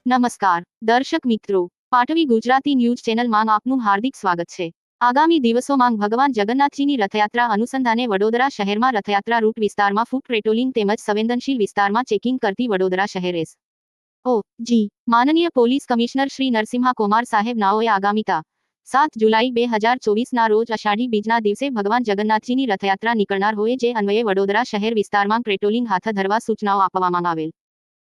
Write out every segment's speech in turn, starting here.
નમસ્કાર દર્શક મિત્રો, પાટવી ગુજરાતી ન્યૂઝ ચેનલમાં આપનું હાર્દિક સ્વાગત છે। આગામી દિવસોમાં ભગવાન જગન્નાથજીની રથયાત્રા અનુસંધાને વડોદરા શહેરમાં રથયાત્રા રૂટ વિસ્તારમાં ફૂટ પેટ્રોલિંગ તેમજ સંવેદનશીલ વિસ્તારમાં ચેકિંગ કરતી વડોદરા શહેર એસ.ઓ.જી. માનનીય પોલીસ કમિશનર શ્રી નરસિમ્હા કુમાર સાહેબ નાઓએ આગામી તા 7 જુલાઈ 2024ના રોજ અષાઢી બીજના દિવસે ભગવાન જગન્નાથજીની રથયાત્રા નીકળનાર હોય જે અન્વયે વડોદરા શહેર વિસ્તારમાં પેટ્રોલિંગ હાથ ધરવા સૂચનાઓ આપવામાં આવેલ।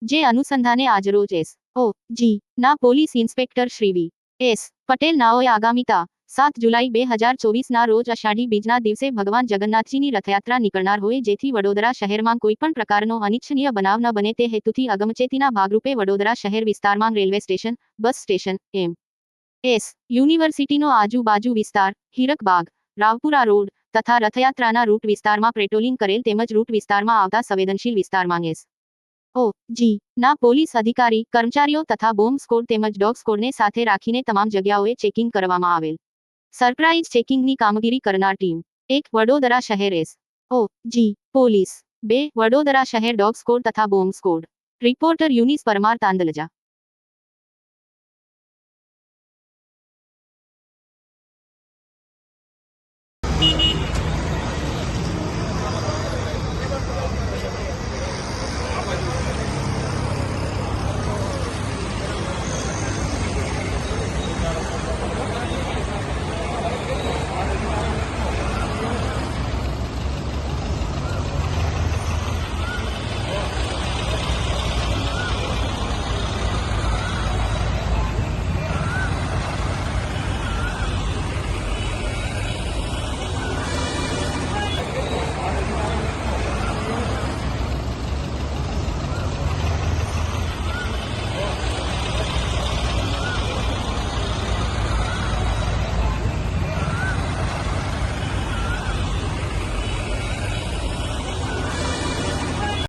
જે અનુસંધાને આજરોજ એસ.ઓ.જી. ના પોલીસ ઇન્સ્પેક્ટર શ્રી વી.એસ. પટેલ નાઓએ આગામી તા 7 જુલાઈ 2024ના રોજ અષાઢી બીજના દિવસે ભગવાન જગન્નાથજીની રથયાત્રા નીકળનાર હોય જેથી વડોદરા શહેરમાં કોઈપણ પ્રકારનો અનિચ્છનીય બનાવ ન બને તે હેતુથી અગમચેતીના ભાગરૂપે વડોદરા શહેર વિસ્તારમાં railway station, bus station, M S. યુનિવર્સિટીનો આજુબાજુ વિસ્તાર, હીરકબાગ, રાવપુરા રોડ તથા રથયાત્રાના રૂટ વિસ્તારમાં પેટ્રોલિંગ કરેલ તેમજ રૂટ વિસ્તારમાં આવતા સંવેદનશીલ વિસ્તારમાં એસ.ઓ.જી. ના પોલીસ અધિકારી, કર્મચારીઓ તથા બોમ્બ સ્કોડ તેમજ ડોગ સ્કોડને સાથે રાખીને તમામ જગ્યાઓએ ચેકિંગ કરવામાં આવેલ। સરપ્રાઇઝ ચેકિંગની કામગીરી કરનાર ટીમ 1 વડોદરા શહેર એસ.ઓ.જી. પોલીસ 2 વડોદરા શહેર ડોગ સ્કોડ તથા bomb squad. Reporter Yunis Parmar Tandalja.